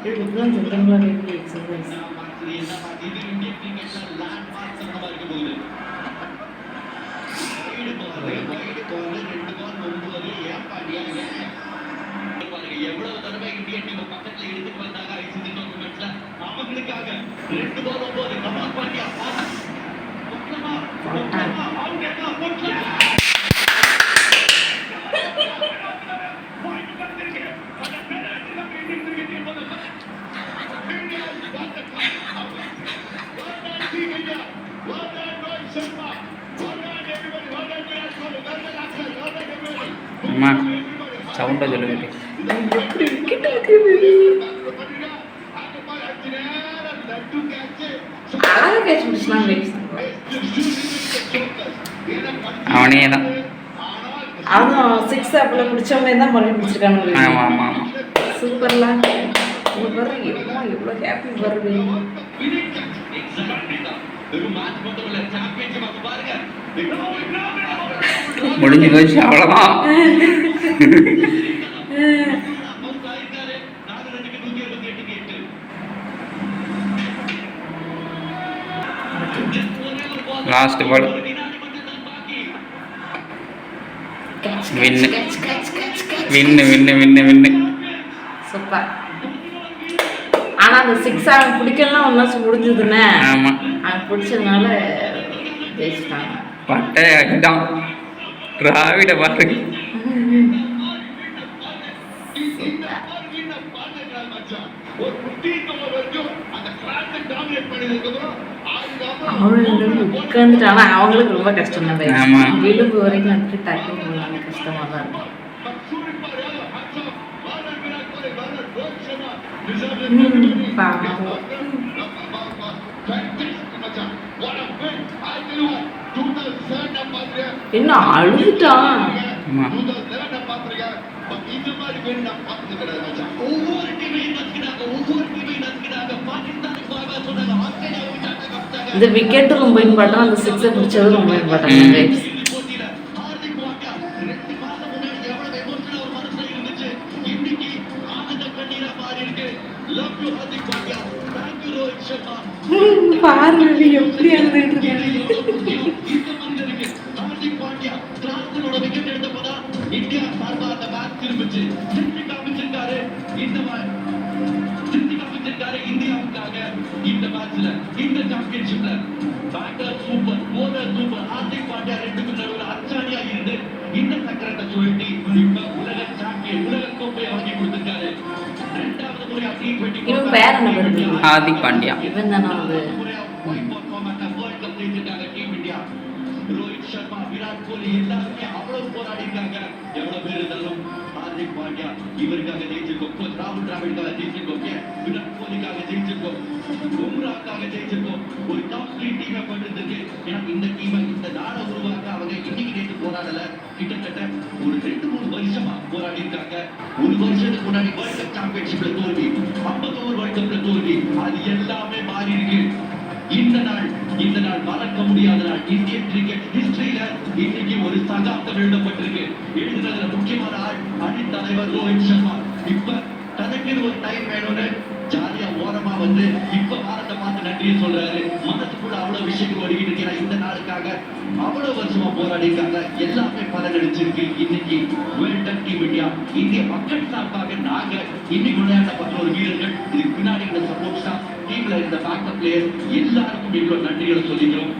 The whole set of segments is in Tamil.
இதுக்கெல்லாம் சுத்தங்களா வேண்டிய எக்ஸசைஸ். எவ்வளவு தடவை இந்திய டீம் பக்கத்துல எடுத்துட்டு வந்தாங்க ஐசிசி டோர்னமெண்ட்ல அவங்களுக்காக 2 பால் 9 கமால் பாண்டியா அம்மா சவுண்டா சொல்லுங்க. அவனே தான் அதுவும் 6 ஆப்பில் பிடிச்சவனே தான் மறுபடியும் பிடிச்சிருக்காங்க. ஆமாம் ஆமாம் ஆமாம் சூப்பர்லாம் எவ்வளோ ஹாப்பி வருது. முடிஞ்சு போச்சு அவ்வளோதான். லாஸ்ட் பால் வின்னு வின்னு வின்னு வின்னு வின்னு சூப்பர். ஆனால் அந்த 6 அவன் பிடிக்கலாம் ஒன்றா முடிஞ்சதுன்னு. ஆமாம் அவன் பிடிச்சதுனால ஜெயிச்சிட்டாங்க. பட்டை அடிதான் திராவிட பாட்டு. உட்காந்துட்டானா அவங்களுக்கு ரொம்ப கஷ்டம் தான். ஆமாம் விளிம்பு வரைக்கும் வந்துட்டு டக்குன்னு போகலாம், கஷ்டமாக தான் இருக்கும். என்ன அழுதுட்டான். இந்த விக்கெட்டு ரொம்ப இம்பார்ட்டன், அந்த 6 பிடிச்சது ரொம்ப இம்பார்ட்டன். பாரு எப்படி அழுதுட்டு இந்தியாவுக்காக இந்த மேட்ச்ல இந்த சாம்பியன்ஷிப்ல batter super, bowler super. Hardik Pandya 2 நடுவில் அச்சாணியா இருந்து இந்த சக்கரத்தை சுழட்டி இப்ப உலக சாம்பியன், உலக கோப்பையை வாங்கி கொடுத்திருக்காரு. 2வது முறையா T20 இவன் பேர் என்ன வருது? ஹார்திக் பாண்டியா. இவன் தானே அது வேர்ல்ட் கப் ஜெயிச்சிருக்காங்க டீம் இந்தியா. ரோஹித் சர்மா, விராட் கோலி எல்லாருமே அவ்வளவு போராடி இருக்காங்க. எவ்வளவு பேர் இருந்தாலும் ஹார்திக் பாண்டியா இவருக்காக ஜெயிச்சிருக்கோம், கோச் ராகுல் டிராவிடுக்காக ஜெயிச்சிருக்கோம், விராட் கோலிக்காக ஜெயிச்சிருக்கோம், பும்ராக்காக ஜெயிச்சிருக்கோம். ஒரு டாப் 3 டீமை கொண்டிருக்கு. ஏன்னா இந்த டீமை இந்த நாளை உருவாக்க அவங்க இன்னைக்கு நேற்று போராடல, கிட்டத்தட்ட ஒரு 2-3 வருஷமா போராடி இருக்காங்க. ஒரு வருஷத்துக்கு முன்னாடி வேர்ல்ட் கப் சாம்பியன்ஷிப்ல தோல்வி, 51 வேர்ல்ட் கப்ல தோல்வி, அது எல்லாமே மாறி இருக்கு. இந்த நாள் மறக்க முடியாத நாள். இந்தியன் கிரிக்கெட் ஹிஸ்டரியில இன்னைக்கு ஒரு சகாப்தம் எழுதப்பட்டிருக்கு. எழுதுனதுல முக்கியமான ஆள் அணித் தலைவர் ரோஹித் சர்மா. இப்ப தனக்கு ஒரு டைம் வேணும்னு ஜாலியா ஓரமா வந்து இப்ப பாரத்தை பார்த்து நன்றியை சொல்றாரு. மனசுக்குள்ள அவ்வளவு விஷயங்கள் ஓடிக்கிட்டு இருக்கிற இந்த நாளுக்காக அவ்வளவு வருஷமா போராடி இருக்காங்க. எல்லாமே பலனடிச்சிருக்கு. இன்னைக்கு வேர்ல்ட் கப் டீம் இந்தியா இந்திய மக்கள் சார்பாக நாங்க இன்னைக்கு விளையாடப்பட்ட ஒரு வீரர்கள், இதுக்கு பின்னாடி இந்த சப்போர்ட் ஸ்டாஃப், டீம்ல இருந்த பேக்கப் பிளேயர் எல்லாருக்கும் இவ்வளவு நன்றிகளை சொல்லிக்கிறோம்.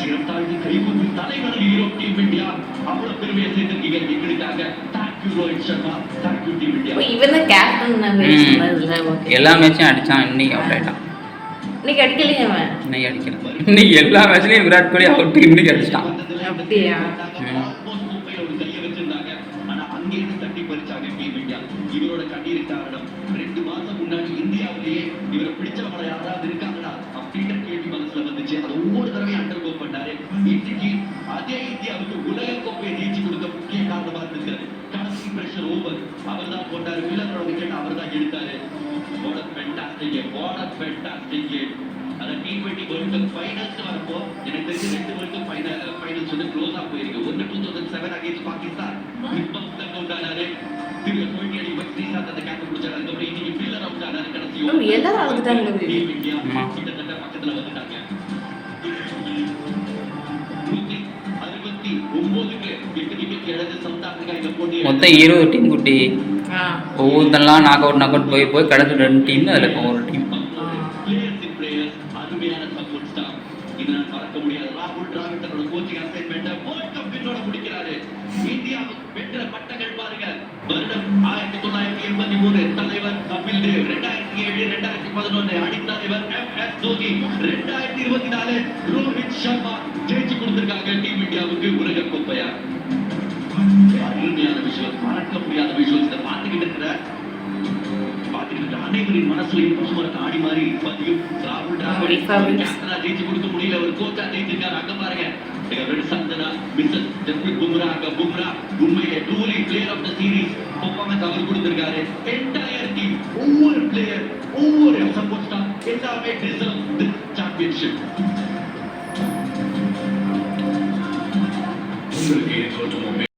சிறந்தாழ்ந்து கைகூப்பி தலைவர் ஹீரோ டீம் இந்தியா அவ்வளவு பெருமையை சேர்த்திருக்கீங்க எங்களுக்காக. Thank you Rohit Sharma, thank you team India. இவன் தான் கேப்டன். எல்லா மேட்சும் அடிச்சான். இன்னைக்கு அவுட் ஆயிட்டான். இன்னைக்கு அடிக்கலையே அவன். இன்னைக்கு அடிக்கிறான். இன்னைக்கு எல்லா மேட்ச்லயும் விராட் கோலி அவுட், இன்னைக்கு அடிச்சிட்டான். அப்படியா? இவரோட கண்ணீர் காரணம் 2 மாசம் முன்னாடி இந்தியாவிலேயே இவரை பிடிச்சவங்க யாராவது இருக்காங்களா அப்படின்ற கேள்வி மனசுல வந்துச்சு. அது ஒவ்வொரு தடவையும் அண்டர்கோ பண்ணாரு. இன்னைக்கு அதே இந்தியாவுக்கு உலக கோப்பையை ஜெயிச்சு கொடுக்க முக்கிய காரணமா இருந்திருக்காரு. கடைசி பிரஷர் ஓவர் அவர் தான் போட்டாரு. மில்லரோட விக்கெட் அவர் தான் எடுத்தாரு. அந்த T20 வேர்ல்ட் கப் ஃபைனல்ஸ் வரப்போ எனக்கு தெரிஞ்சு 2 வேர்ல்ட் கப் ஃபைனல்ஸ் வந்து க்ளோஸா போயிருக்கு. 1 2007 அகைன்ஸ்ட் பாகிஸ்தான். பிடிச்சாரு. அதுக்கப்புறம் இன்னைக்கு filler out ஆனாரு கடைசி ஆமா, எல்லாரும் அழுதுட்டாங்க. டீம் இந்தியா ஆமா. கிட்டத்தட்ட பக்கத்துல வந்துட்டாங்க. 169க்கு 8 விக்கெட் இழந்து சவுத் ஆப்பிரிக்கா இந்த போட்டியை மொத்தம் 20 டீம் குட்டி. ஆ. ஒவ்வொருத்தெல்லாம் நாக் அவுட் போய் கடைசி 2 டீம் அதில் இருக்கும் ஒரு டீம். பிளேயர்ஸ் இன் பிளேயர்ஸ் அருமையான சப்போர்ட் ஸ்டாஃப். இது நான் மறக்க முடியாது. ராகுல் டிராவிட் தன்னோட கோச்சிங் அசைன்மெண்ட்டை வேர்ல்ட் கப் வின்னோட முடிக்கிறாரு. இந்தியாவுக்கு வென்ற பட்டங்கள் பாருங்க. வருடம் 1983 தலைவர் கபில் தேவ், 2007 2011 அணித்தலைவர் MS தோனி, 2024 ரோஹித் சர்மா ஜெயிச்சு கொடுத்திருக்காங்க டீம் இந்தியாவுக்கு உலக கோப்பையா. அருமையான விஷயம், மறக்க முடியாத விஷயம். இதை பார்த்துக்கிட்டு இருக்கிற அனைவரின் மனசுலையும் பசுமரத்தை ஆடி மாறி பதியும். ராகுல் டிராவிட் கேப்டனா ஜெயிச்சு கொடுக்க முடியல, ஒரு கோச்சா ஜெயிச்சிருக்காரு. அங்க பாருங்க சந்தனா, மிஸ்ஸஸ் ஜஸ்பிரித் பும்ரா, பும்ரா உண்மையிலே truly player of the series performance அவர் கொடுத்திருக்காரு. என்டையர் டீம், ஒவ்வொரு பிளேயர், ஒவ்வொரு சப்போர்ட் ஸ்டாஃப் எல்லாமே டிசர்வ் தி சாம்பியன்ஷிப்.